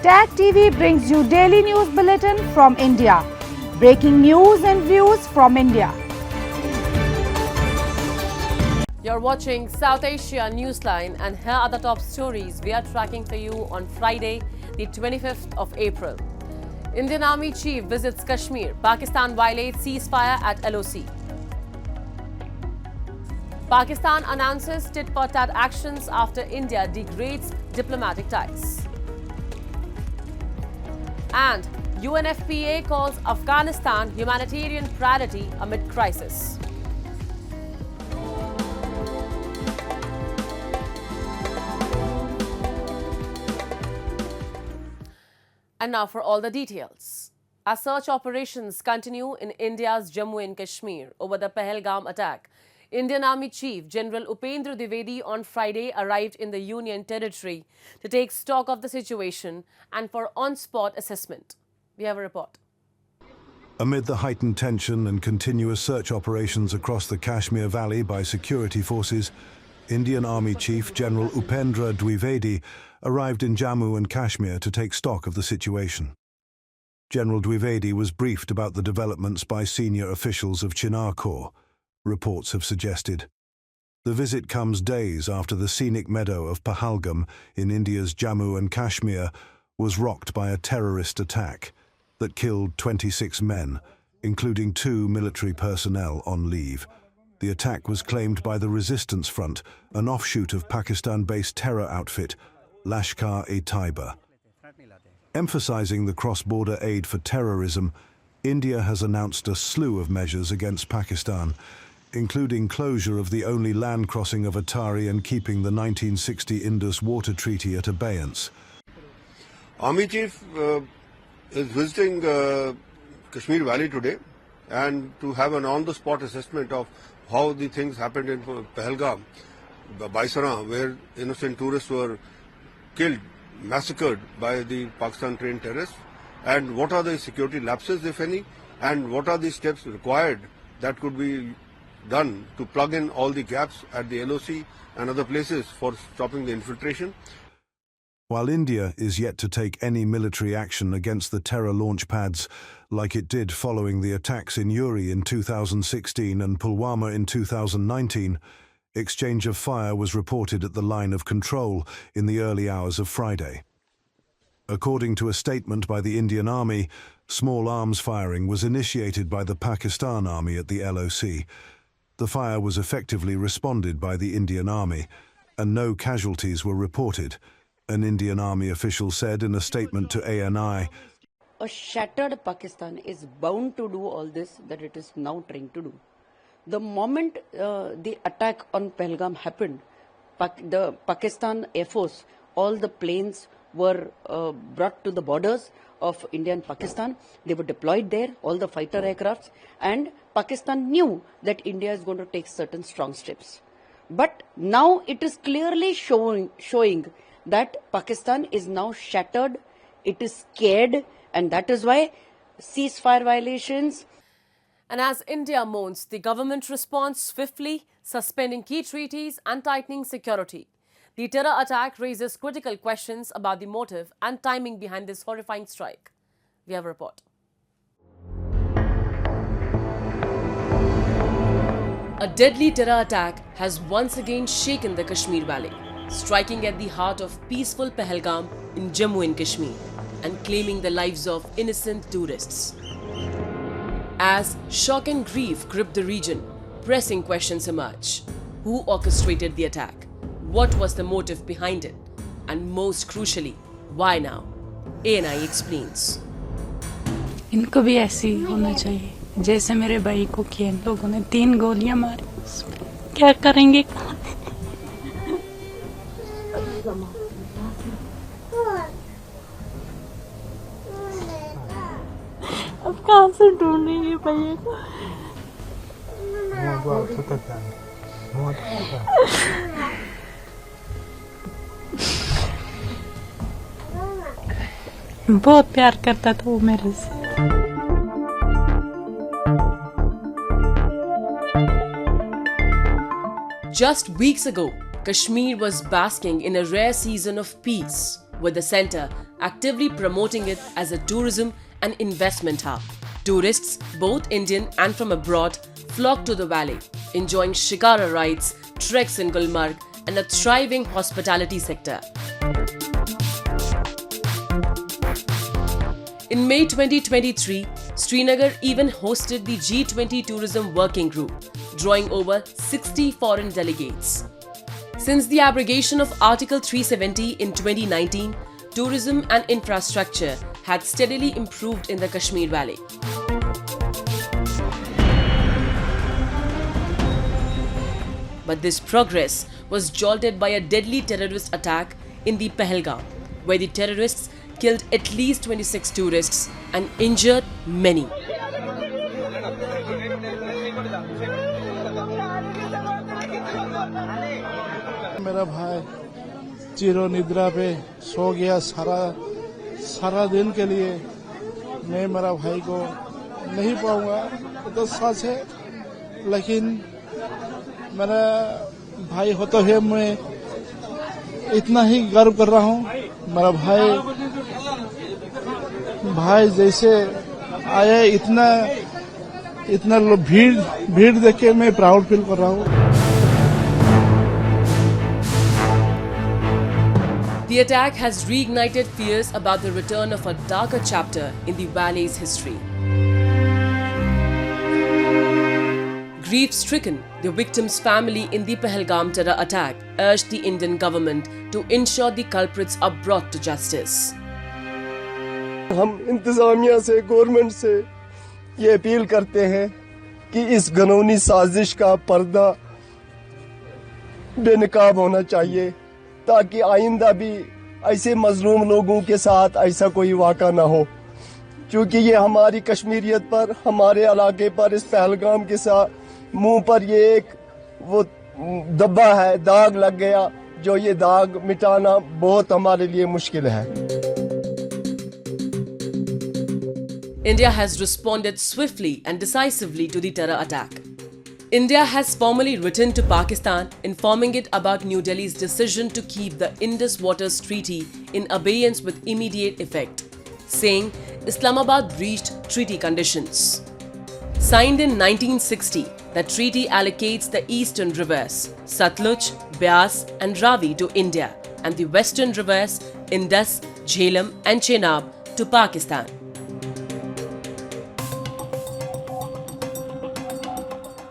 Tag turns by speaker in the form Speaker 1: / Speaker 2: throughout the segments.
Speaker 1: tit-for-tat TV brings you daily news bulletin from India. Breaking news and views from India.
Speaker 2: You're watching South Asia Newsline, and here are the top stories we are tracking for you on Friday, the 25th of April. Indian Army Chief visits Kashmir. Pakistan violates ceasefire at LOC. Pakistan announces tit-for-tat actions after India degrades diplomatic ties. And UNFPA calls Afghanistan humanitarian priority amid crisis. And now for all the details. As search operations continue in India's Jammu and Kashmir over the Pahalgam attack, Indian Army Chief General Upendra Dwivedi on Friday arrived in the Union Territory to take stock of the situation and for on-spot assessment. We have a report.
Speaker 3: Amid the heightened tension and continuous search operations across the Kashmir Valley by security forces, Indian Army Chief General Upendra Dwivedi arrived in Jammu and Kashmir to take stock of the situation. General Dwivedi was briefed about the developments by senior officials of Chinar Corps, reports have suggested. The visit comes days after the scenic meadow of Pahalgam in India's Jammu and Kashmir was rocked by a terrorist attack that killed 26 men, including 2 military personnel on leave. The attack was claimed by the Resistance Front, an offshoot of Pakistan-based terror outfit Lashkar-e-Taiba. Emphasizing the cross-border aid for terrorism, India has announced a slew of measures against Pakistan, including closure of the only land crossing of Atari and keeping the 1960 Indus Water Treaty at abeyance.
Speaker 4: Army Chief is visiting Kashmir Valley today and to have an on-the-spot assessment of how the things happened in Pahalgam, Baisara, where innocent tourists were killed, massacred by the Pakistan-trained terrorists, and what are the security lapses, if any, and what are the steps required that could be done to plug in all the gaps at the LOC and other places for stopping the infiltration.
Speaker 3: While India is yet to take any military action against the terror launch pads like it did following the attacks in Uri in 2016 and Pulwama in 2019, exchange of fire was reported at the line of control in the early hours of Friday. According to a statement by the Indian Army, small arms firing was initiated by the Pakistan Army at the LOC. The fire was effectively responded by the Indian Army, and no casualties were reported, an Indian Army official said in a statement to ANI.
Speaker 5: A shattered Pakistan is bound to do all this that it is now trying to do. The moment the attack on Pahalgam happened, the Pakistan Air Force, all the planes were brought to the borders of India and Pakistan. They were deployed there, all the fighter aircrafts, and Pakistan knew that India is going to take certain strong steps. But now it is clearly showing that Pakistan is now shattered, it is scared, and that is why ceasefire violations.
Speaker 2: And as India mourns, the government responds swiftly, suspending key treaties and tightening security. The terror attack raises critical questions about the motive and timing behind this horrifying strike. We have a report. A deadly terror attack has once again shaken the Kashmir Valley, striking at the heart of peaceful Pahalgam in Jammu and Kashmir and claiming the lives of innocent tourists. As shock and grief grip the region, pressing questions emerge. Who orchestrated the attack? What was the motive behind it? And most crucially, why now? ANI explains.
Speaker 6: इनको भी ऐसे ही होना चाहिए जैसे मेरे भाई को किया इन लोगों ने 3 गोलियां मारी क्या करेंगे अब कहाँ से ढूंढेंगे भैया को बहुत प्यार करता था वो मेरे से
Speaker 2: Just weeks ago, Kashmir was basking in a rare season of peace. with the centre actively promoting it as a tourism and investment hub. Tourists, both Indian and from abroad, flock to the valley, enjoying shikara rides, treks in Gulmarg, and a thriving hospitality sector. In May 2023, Srinagar even hosted the G20 Tourism Working Group, drawing over 60 foreign delegates. Since the abrogation of Article 370 in 2019, tourism and infrastructure had steadily improved in the Kashmir Valley. But this progress was jolted by a deadly terrorist attack in the Pahalgam, where the terrorists killed at least 26 tourists and injured many.
Speaker 7: मेरा भाई चिरो निद्रा पे सो गया सारा दिन के लिए मैं मेरा भाई को नहीं पाऊंगा तो सच है, लेकिन मेरा भाई होते हुए मैं इतना ही गर्व कर रहा हूँ। मेरा भाई जैसे आए इतना भीड़ देख के मैं प्राउड फील कर रहा हूँ।
Speaker 2: The attack has reignited fears about the return of a darker chapter in the valley's history. Grief-stricken, the victim's family in the Pahalgam terror attack urged the Indian government to ensure the culprits are brought to justice.
Speaker 8: हम इंतजामिया से, government से ये appeal करते हैं कि इस घिनौनी साजिश का पर्दा बेनकाब होना चाहिए, ताकि आइंदा भी ऐसे मजलूम लोगों के साथ ऐसा कोई वाक़ा ना हो, क्योंकि ये हमारी कश्मीरियत पर, हमारे इलाके पर, इस पहलगाम के साथ मुंह पर ये एक वो दब्बा है, दाग लग गया, जो ये दाग मिटाना बहुत हमारे लिए मुश्किल है।
Speaker 2: India has responded swiftly and decisively to the terror attack. India has formally written to Pakistan informing it about New Delhi's decision to keep the Indus Waters Treaty in abeyance with immediate effect, saying Islamabad breached treaty conditions. Signed in 1960, the treaty allocates the eastern rivers, Satluj, Beas and Ravi to India and the western rivers, Indus, Jhelum and Chenab to Pakistan.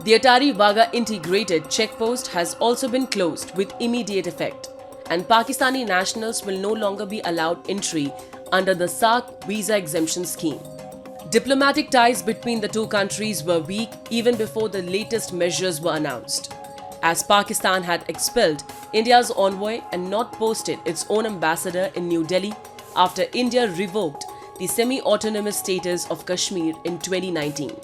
Speaker 2: The Atari Wagah integrated checkpost has also been closed with immediate effect, and Pakistani nationals will no longer be allowed entry under the SAARC visa exemption scheme. Diplomatic ties between the two countries were weak even before the latest measures were announced, as Pakistan had expelled India's envoy and not posted its own ambassador in New Delhi after India revoked the semi-autonomous status of Kashmir in 2019.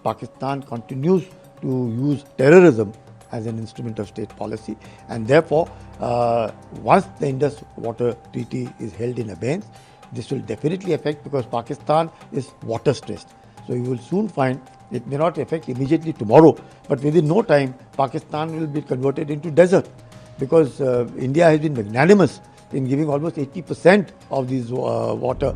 Speaker 9: Pakistan continues to use terrorism as an instrument of state policy, and therefore once the Indus Water Treaty is held in abeyance, this will definitely affect, because Pakistan is water stressed. So you will soon find it may not affect immediately tomorrow, but within no time Pakistan will be converted into desert, because India has been magnanimous in giving almost 80% of this water.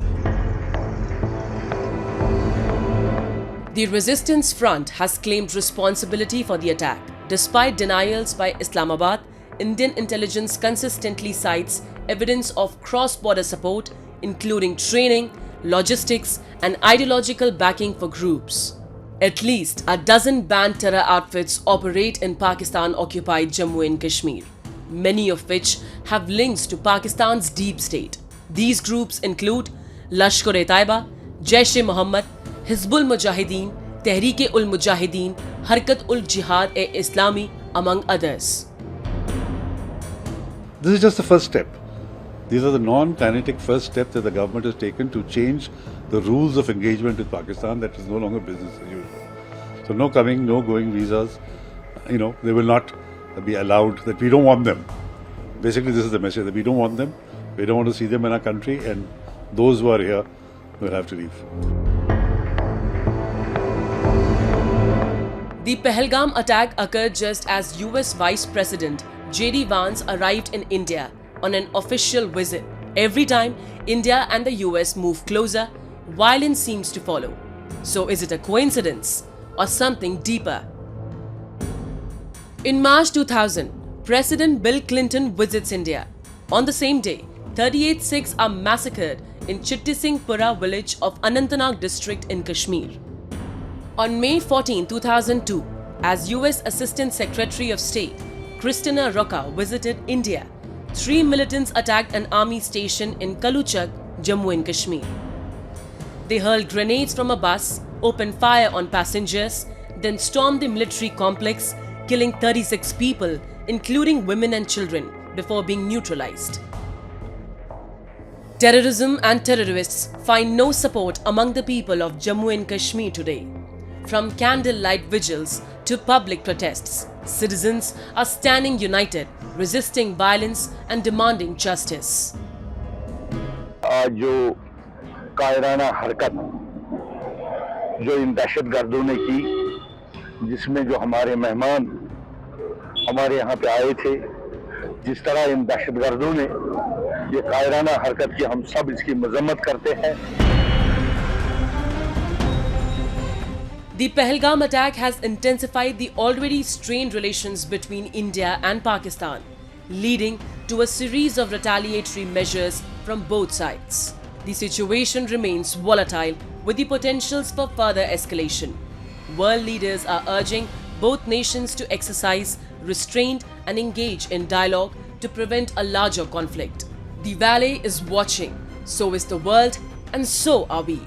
Speaker 2: The resistance front has claimed responsibility for the attack. Despite denials by Islamabad, Indian intelligence consistently cites evidence of cross-border support, including training, logistics, and ideological backing for groups. At least a dozen banned terror outfits operate in Pakistan-occupied Jammu and Kashmir, many of which have links to Pakistan's deep state. These groups include Lashkar-e-Taiba, Jaish-e-Mohammed, Hizbul Mujahideen, Tehreek-ul-Mujahideen, Harkat-ul-Jihad-e-Islami, among others.
Speaker 10: This is just the first step. These are the non-kinetic first steps that the government has taken to change the rules of engagement with Pakistan. That is no longer business as usual. So no coming, no going visas. They will not be allowed, that we don't want them. Basically, this is the message, that we don't want them. We don't want to see them in our country, and those who are here will have to leave.
Speaker 2: The Pahalgam attack occurred just as US Vice President J.D. Vance arrived in India on an official visit. Every time India and the US move closer, violence seems to follow. So is it a coincidence or something deeper? In March 2000, President Bill Clinton visits India. On the same day, 38 Sikhs are massacred in Chittisinghpura village of Anantnag district in Kashmir. On May 14, 2002, as US Assistant Secretary of State, Christina Rocca visited India, 3 militants attacked an army station in Kaluchak, Jammu and Kashmir. They hurled grenades from a bus, opened fire on passengers, then stormed the military complex, killing 36 people, including women and children, before being neutralized. Terrorism and terrorists find no support among the people of Jammu and Kashmir today. From candlelight vigils to public protests, citizens are standing united, resisting violence and demanding justice.
Speaker 11: जो कायराना हरकत जो इन दहशतगर्दों ने की, जिसमें जो हमारे मेहमान हमारे यहाँ पे आए थे, जिस तरह इन दहशतगर्दों ने ये कायराना हरकत की, हम सब इसकी मजम्मत करते हैं.
Speaker 2: The Pahalgam attack has intensified the already strained relations between India and Pakistan, leading to a series of retaliatory measures from both sides. The situation remains volatile with the potentials for further escalation. World leaders are urging both nations to exercise restraint and engage in dialogue to prevent a larger conflict. The Valley is watching, so is the world, and so are we.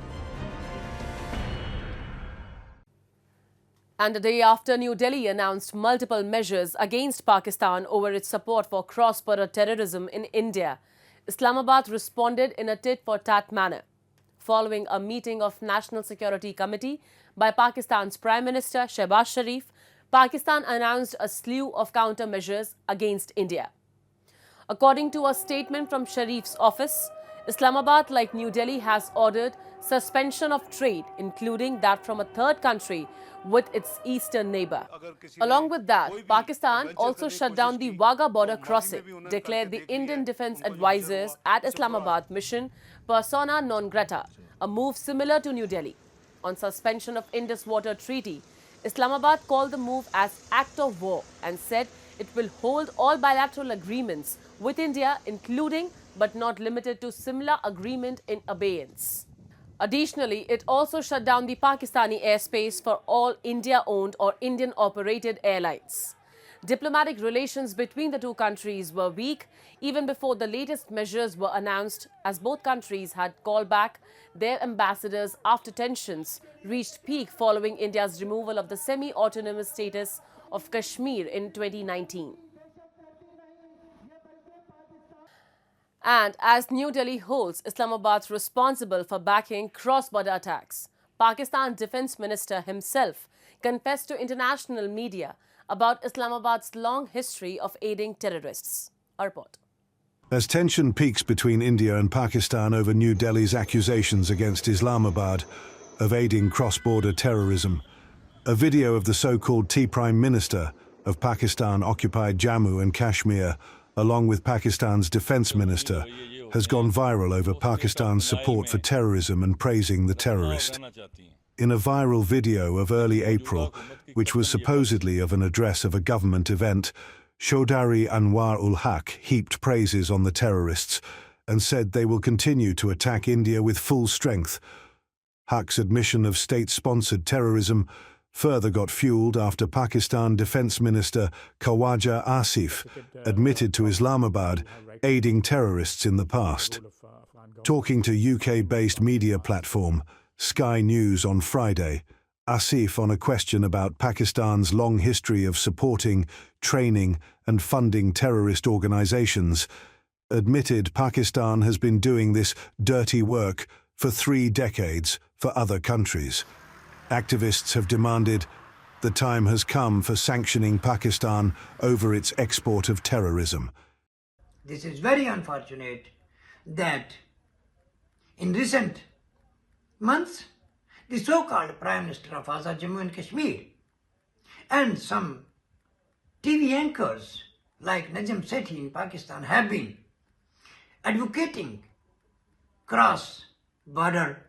Speaker 2: And the day after New Delhi announced multiple measures against Pakistan over its support for cross-border terrorism in India, Islamabad responded in a tit-for-tat manner. Following a meeting of National Security Committee by Pakistan's Prime Minister Shehbaz Sharif, Pakistan announced a slew of countermeasures against India. According to a statement from Sharif's office, Islamabad, like New Delhi, has ordered suspension of trade, including that from a third country with its eastern neighbor. Along with that, Pakistan also shut down the Wagah border crossing, declared the Indian Defence Advisors at Islamabad mission persona non grata, a move similar to New Delhi. On suspension of Indus Water Treaty, Islamabad called the move as act of war and said it will hold all bilateral agreements with India, including but not limited to similar agreement in abeyance. Additionally, it also shut down the Pakistani airspace for all India-owned or Indian-operated airlines. Diplomatic relations between the two countries were weak even before the latest measures were announced, as both countries had called back their ambassadors after tensions reached peak following India's removal of the semi-autonomous status of Kashmir in 2019. And as New Delhi holds Islamabad responsible for backing cross-border attacks, Pakistan Defence Minister himself confessed to international media about Islamabad's long history of aiding terrorists. Our report.
Speaker 3: As tension peaks between India and Pakistan over New Delhi's accusations against Islamabad of aiding cross-border terrorism, a video of the so-called Prime Minister of Pakistan-occupied Jammu and Kashmir, along with Pakistan's defense minister, has gone viral over Pakistan's support for terrorism and praising the terrorist. In a viral video of early April, which was supposedly of an address of a government event, Chaudhary Anwar-ul-Haq heaped praises on the terrorists and said they will continue to attack India with full strength. Haq's admission of state-sponsored terrorism further got fueled after Pakistan Defence Minister Khawaja Asif admitted to Islamabad aiding terrorists in the past. Talking to UK-based media platform Sky News on Friday, Asif, on a question about Pakistan's long history of supporting, training and funding terrorist organisations, admitted Pakistan has been doing this dirty work for 3 decades for other countries. Activists have demanded the time has come for sanctioning Pakistan over its export of terrorism.
Speaker 12: This is very unfortunate that in recent months, the so-called Prime Minister of Azad Jammu and Kashmir and some TV anchors like Najm Sethi in Pakistan have been advocating cross-border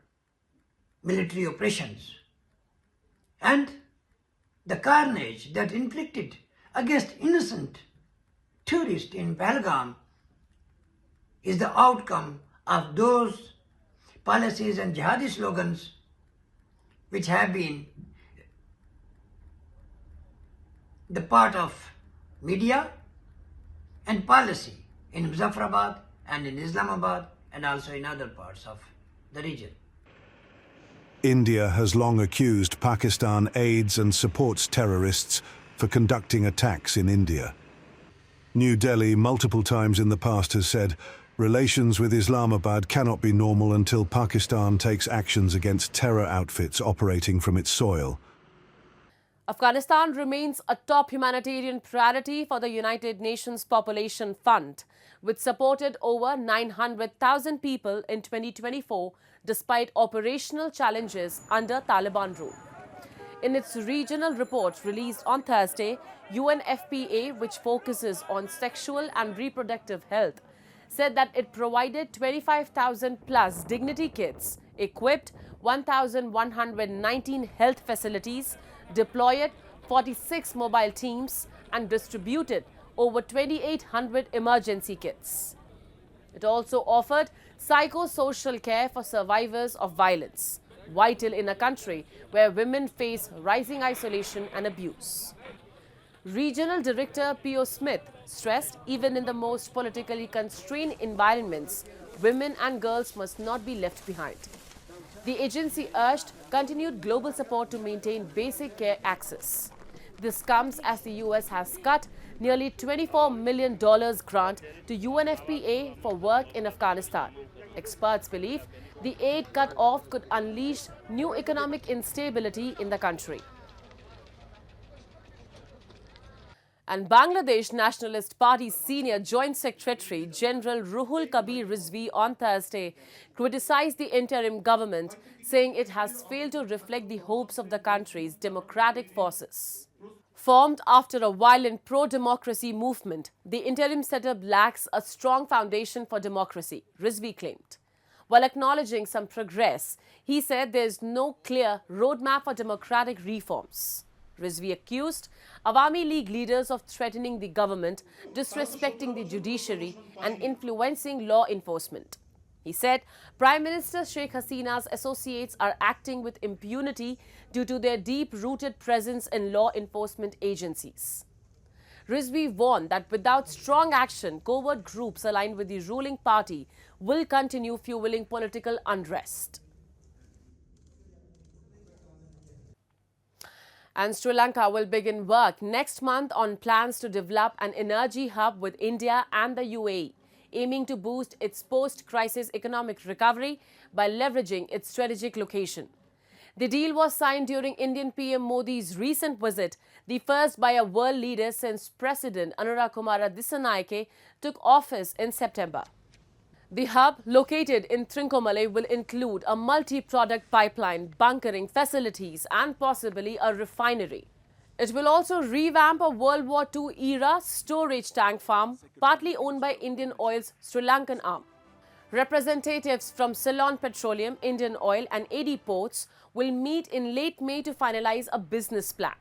Speaker 12: military operations, and the carnage that inflicted against innocent tourists in Pahalgam is the outcome of those policies and jihadi slogans which have been the part of media and policy in Muzaffarabad and in Islamabad and also in other parts of the region.
Speaker 3: India has long accused Pakistan aids and supports terrorists for conducting attacks in India. New Delhi multiple times in the past has said relations with Islamabad cannot be normal until Pakistan takes actions against terror outfits operating from its soil.
Speaker 2: Afghanistan remains a top humanitarian priority for the United Nations Population Fund, which supported over 900,000 people in 2024 despite operational challenges under Taliban rule. In its regional report released on Thursday, UNFPA, which focuses on sexual and reproductive health, said that it provided 25,000 plus dignity kits, equipped 1,119 health facilities, deployed 46 mobile teams and distributed over 2,800 emergency kits. It also offered psychosocial care for survivors of violence, vital in a country where women face rising isolation and abuse. Regional Director P.O. Smith stressed even in the most politically constrained environments, women and girls must not be left behind. The agency urged continued global support to maintain basic care access. This comes as the US has cut nearly $24 million grant to UNFPA for work in Afghanistan. Experts believe the aid cut off could unleash new economic instability in the country. And Bangladesh Nationalist Party Senior Joint Secretary General Ruhul Kabir Rizvi on Thursday criticized the interim government, saying it has failed to reflect the hopes of the country's democratic forces. Formed after a violent pro-democracy movement, the interim setup lacks a strong foundation for democracy, Rizvi claimed. While acknowledging some progress, he said there is no clear roadmap for democratic reforms. Rizvi accused Awami League leaders of threatening the government, disrespecting the judiciary and influencing law enforcement. He said Prime Minister Sheikh Hasina's associates are acting with impunity due to their deep-rooted presence in law enforcement agencies. Rizvi warned that without strong action, covert groups aligned with the ruling party will continue fueling political unrest. And Sri Lanka will begin work next month on plans to develop an energy hub with India and the UAE, aiming to boost its post-crisis economic recovery by leveraging its strategic location. The deal was signed during Indian PM Modi's recent visit, the first by a world leader since President Anura Kumara Dissanayake took office in September. The hub, located in Trincomalee, will include a multi-product pipeline, bunkering facilities and possibly a refinery. It will also revamp a World War II-era storage tank farm, partly owned by Indian Oil's Sri Lankan arm. Representatives from Ceylon Petroleum, Indian Oil and AD Ports will meet in late May to finalize a business plan.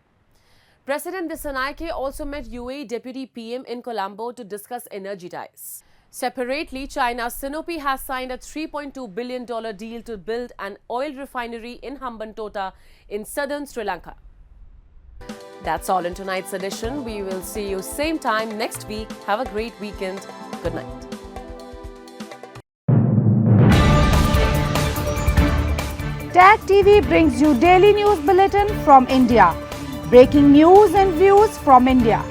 Speaker 2: President Dissanayake also met UAE Deputy PM in Colombo to discuss energy ties. Separately, China's Sinopy has signed a $3.2 billion deal to build an oil refinery in Hambantota in southern Sri Lanka. That's all in tonight's edition. We will see you same time next week. Have a great weekend. Good night.
Speaker 1: Tag TV brings you daily news bulletin from India. Breaking news and views from India.